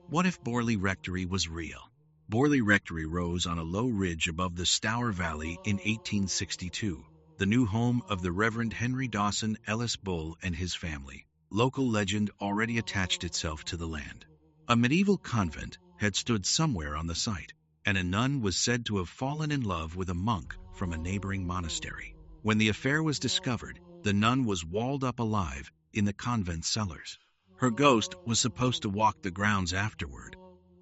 What if Borley Rectory was real? Borley Rectory rose on a low ridge above the Stour Valley in 1862, the new home of the Reverend Henry Bull and his family. Local legend already attached itself to the land. A medieval convent had stood somewhere on the site, and a nun was said to have fallen in love with a monk from a neighboring monastery. When the affair was discovered, the nun was walled up alive in the convent cellars. Her ghost was supposed to walk the grounds afterward,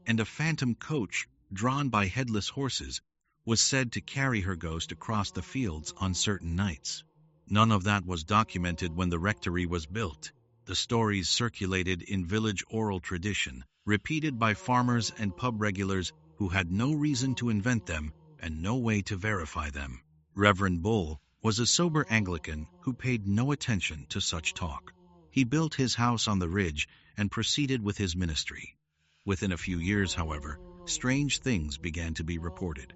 and a phantom coach drawn by headless horses was said to carry her ghost across the fields on certain nights. None of that was documented when the rectory was built. The stories circulated in village oral tradition, repeated by farmers and pub regulars who had no reason to invent them and no way to verify them. Reverend Bull was a sober Anglican who paid no attention to such talk. He built his house on the ridge and proceeded with his ministry. Within a few years, however, strange things began to be reported.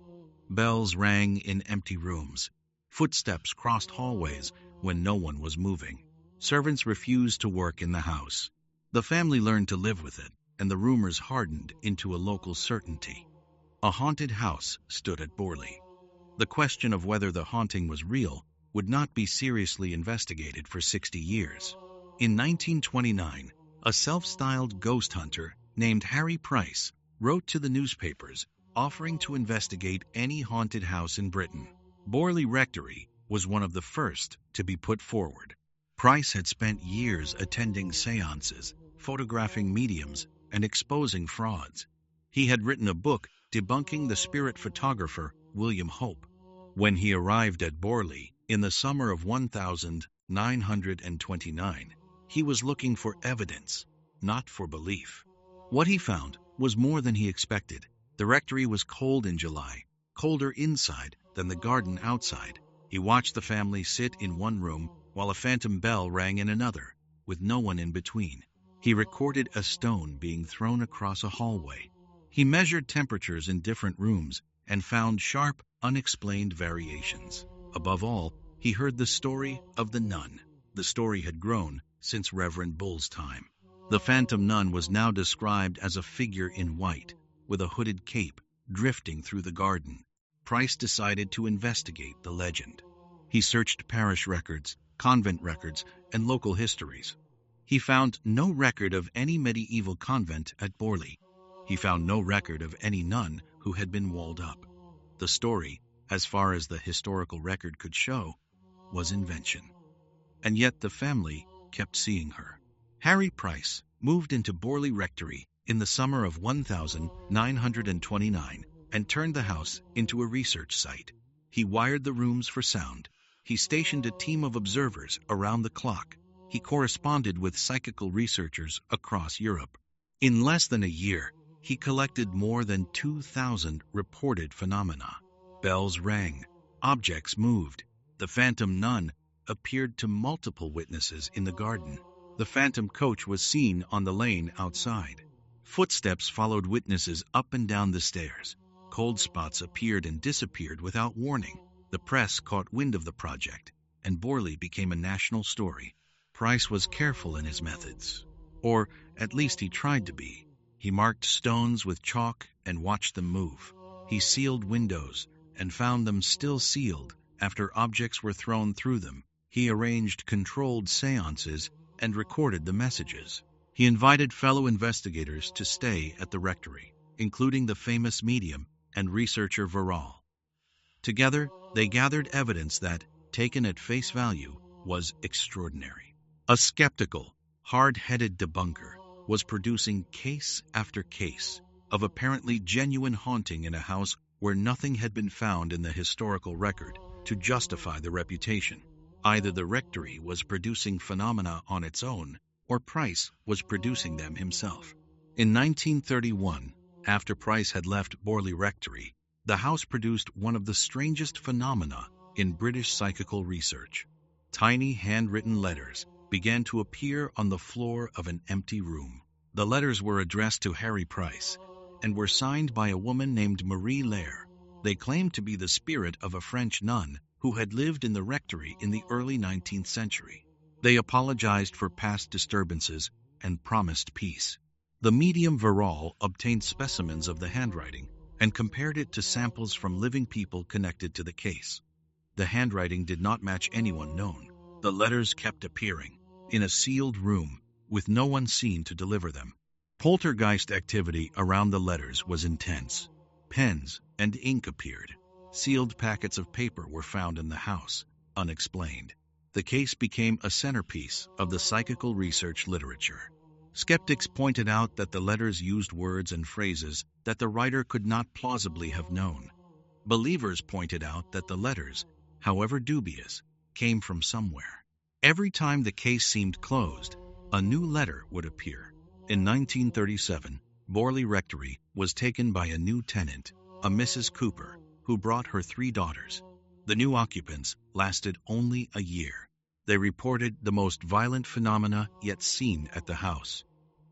Bells rang in empty rooms. Footsteps crossed hallways when no one was moving. Servants refused to work in the house. The family learned to live with it, and the rumors hardened into a local certainty. A haunted house stood at Borley. The question of whether the haunting was real would not be seriously investigated for 60 years. In 1929, a self-styled ghost hunter named Harry Price wrote to the newspapers offering to investigate any haunted house in Britain. Borley Rectory was one of the first to be put forward. Price had spent years attending seances, photographing mediums, and exposing frauds. He had written a book debunking the spirit photographer William Hope. When he arrived at Borley in the summer of 1929, he was looking for evidence, not for belief. What he found was more than he expected. The rectory was cold in July, colder inside than the garden outside. He watched the family sit in one room while a phantom bell rang in another, with no one in between. He recorded a stone being thrown across a hallway. He measured temperatures in different rooms and found sharp, unexplained variations. Above all, he heard the story of the nun. The story had grown since Reverend Bull's time. The phantom nun was now described as a figure in white, with a hooded cape, drifting through the garden. Price decided to investigate the legend. He searched parish records, convent records, and local histories. He found no record of any medieval convent at Borley. He found no record of any nun who had been walled up. The story, as far as the historical record could show, was invention. And yet the family kept seeing her. Harry Price moved into Borley Rectory in the summer of 1929 and turned the house into a research site. He wired the rooms for sound. He stationed a team of observers around the clock. He corresponded with psychical researchers across Europe. In less than a year, he collected more than 2,000 reported phenomena. Bells rang, objects moved. The phantom nun appeared to multiple witnesses in the garden. The phantom coach was seen on the lane outside. Footsteps followed witnesses up and down the stairs. Cold spots appeared and disappeared without warning. The press caught wind of the project, and Borley became a national story. Price was careful in his methods, or at least he tried to be. He marked stones with chalk and watched them move. He sealed windows and found them still sealed after objects were thrown through them. He arranged controlled seances and recorded the messages. He invited fellow investigators to stay at the rectory, including the famous medium and researcher Verall. Together, they gathered evidence that, taken at face value, was extraordinary. A skeptical, hard-headed debunker was producing case after case of apparently genuine haunting in a house where nothing had been found in the historical record to justify the reputation. Either the rectory was producing phenomena on its own, or Price was producing them himself. In 1931, after Price had left Borley Rectory, the house produced one of the strangest phenomena in British psychical research. Tiny handwritten letters began to appear on the floor of an empty room. The letters were addressed to Harry Price and were signed by a woman named Marie Lairre. They claimed to be the spirit of a French nun who had lived in the rectory in the early 19th century. They apologized for past disturbances and promised peace. The medium Verall obtained specimens of the handwriting and compared it to samples from living people connected to the case. The handwriting did not match anyone known. The letters kept appearing in a sealed room with no one seen to deliver them. Poltergeist activity around the letters was intense. Pens and ink appeared. Sealed packets of paper were found in the house, unexplained. The case became a centerpiece of the psychical research literature. Skeptics pointed out that the letters used words and phrases that the writer could not plausibly have known. Believers pointed out that the letters, however dubious, came from somewhere. Every time the case seemed closed, a new letter would appear. In 1937, Borley Rectory was taken by a new tenant, a Mrs. Cooper, who brought her 3 daughters. The new occupants lasted only a year. They reported the most violent phenomena yet seen at the house.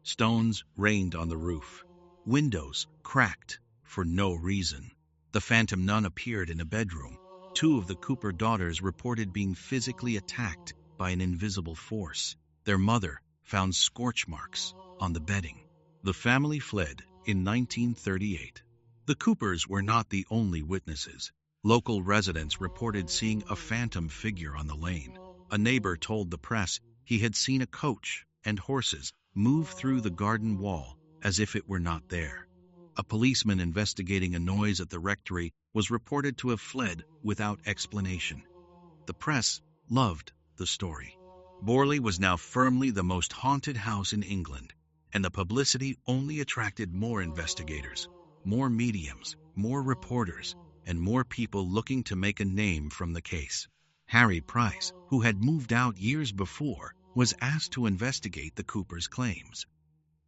Stones rained on the roof. Windows cracked for no reason. The phantom nun appeared in a bedroom. 2 of the Cooper daughters reported being physically attacked by an invisible force. Their mother found scorch marks on the bedding. The family fled in 1938. The Coopers were not the only witnesses. Local residents reported seeing a phantom figure on the lane. A neighbor told the press he had seen a coach and horses move through the garden wall as if it were not there. A policeman investigating a noise at the rectory was reported to have fled without explanation. The press loved the story. Borley was now firmly the most haunted house in England, and the publicity only attracted more investigators, more mediums, more reporters, and more people looking to make a name from the case. Harry Price, who had moved out years before, was asked to investigate the Coopers' claims.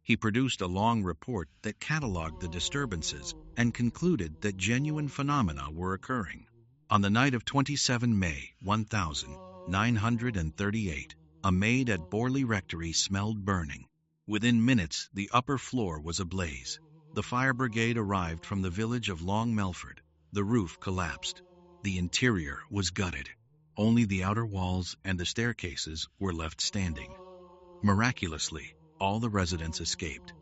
He produced a long report that cataloged the disturbances and concluded that genuine phenomena were occurring. On the night of 27 May 1938, a maid at Borley Rectory smelled burning. Within minutes, the upper floor was ablaze. The fire brigade arrived from the village of Long Melford. The roof collapsed. The interior was gutted. Only the outer walls and the staircases were left standing. Miraculously, all the residents escaped.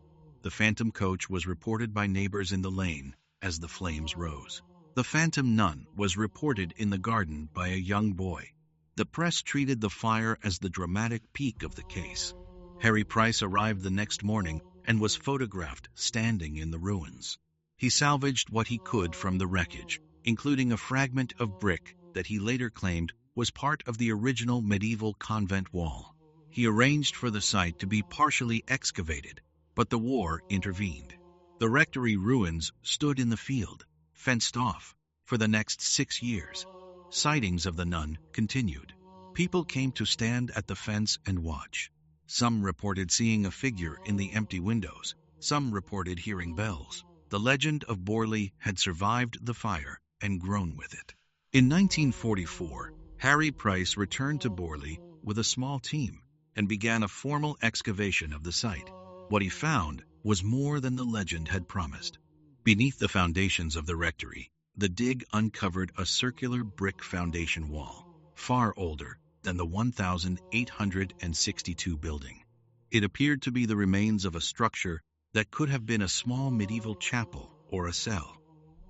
The phantom coach was reported by neighbors in the lane as the flames rose. The phantom nun was reported in the garden by a young boy. The press treated the fire as the dramatic peak of the case. Harry Price arrived the next morning and was photographed standing in the ruins. He salvaged what he could from the wreckage, including a fragment of brick that he later claimed was part of the original medieval convent wall. He arranged for the site to be partially excavated, but the war intervened. The rectory ruins stood in the field, fenced off, for the next 6 years. Sightings of the nun continued. People came to stand at the fence and watch. Some reported seeing a figure in the empty windows. Some reported hearing bells. The legend of Borley had survived the fire and grown with it. In 1944, Harry Price returned to Borley with a small team and began a formal excavation of the site. What he found was more than the legend had promised. Beneath the foundations of the rectory, the dig uncovered a circular brick foundation wall, far older than the 1862 building. It appeared to be the remains of a structure that could have been a small medieval chapel or a cell.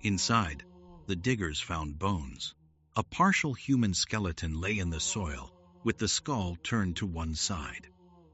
Inside, the diggers found bones. A partial human skeleton lay in the soil, with the skull turned to one side.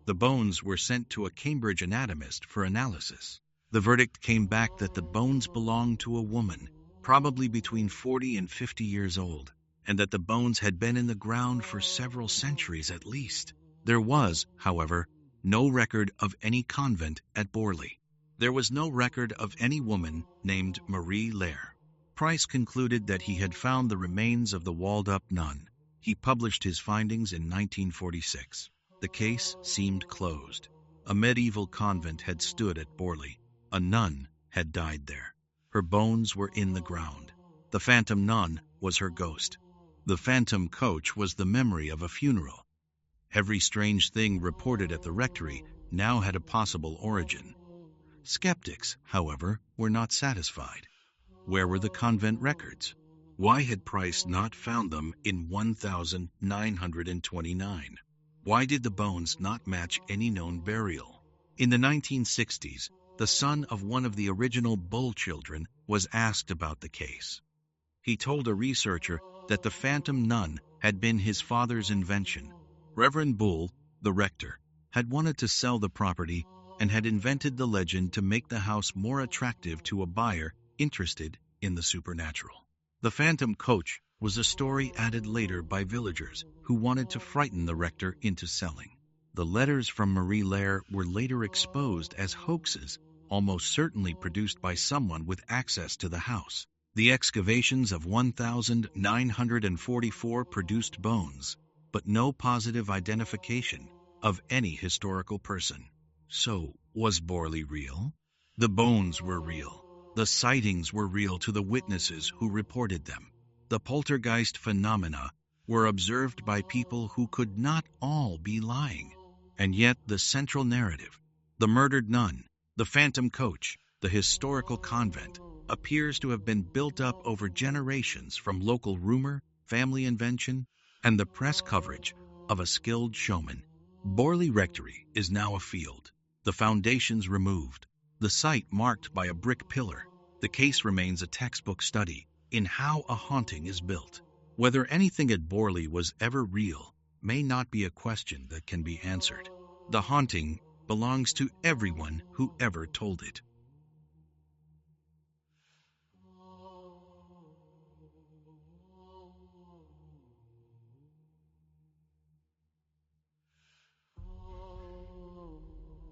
The bones were sent to a Cambridge anatomist for analysis. The verdict came back that the bones belonged to a woman, probably between 40 and 50 years old, and that the bones had been in the ground for several centuries at least. There was, however, no record of any convent at Borley. There was no record of any woman named Marie Lairre. Price concluded that he had found the remains of the walled-up nun. He published his findings in 1946. The case seemed closed. A medieval convent had stood at Borley. A nun had died there. Her bones were in the ground. The phantom nun was her ghost. The phantom coach was the memory of a funeral. Every strange thing reported at the rectory now had a possible origin. Skeptics, however, were not satisfied. Where were the convent records? Why had Price not found them in 1929? Why did the bones not match any known burial? In the 1960s, the son of one of the original Bull children was asked about the case. He told a researcher that the phantom nun had been his father's invention. Reverend Bull, the rector, had wanted to sell the property and had invented the legend to make the house more attractive to a buyer interested in the supernatural. The phantom coach was a story added later by villagers who wanted to frighten the rector into selling. The letters from Marie Lairre were later exposed as hoaxes, almost certainly produced by someone with access to the house. The excavations of 1,944 produced bones, but no positive identification of any historical person. So, was Borley real? The bones were real. The sightings were real to the witnesses who reported them. The poltergeist phenomena were observed by people who could not all be lying. And yet the central narrative, the murdered nun, the phantom coach, the historical convent, appears to have been built up over generations from local rumor, family invention, and the press coverage of a skilled showman. Borley Rectory is now a field, the foundations removed, the site marked by a brick pillar. The case remains a textbook study in how a haunting is built. Whether anything at Borley was ever real may not be a question that can be answered. The haunting belongs to everyone who ever told it.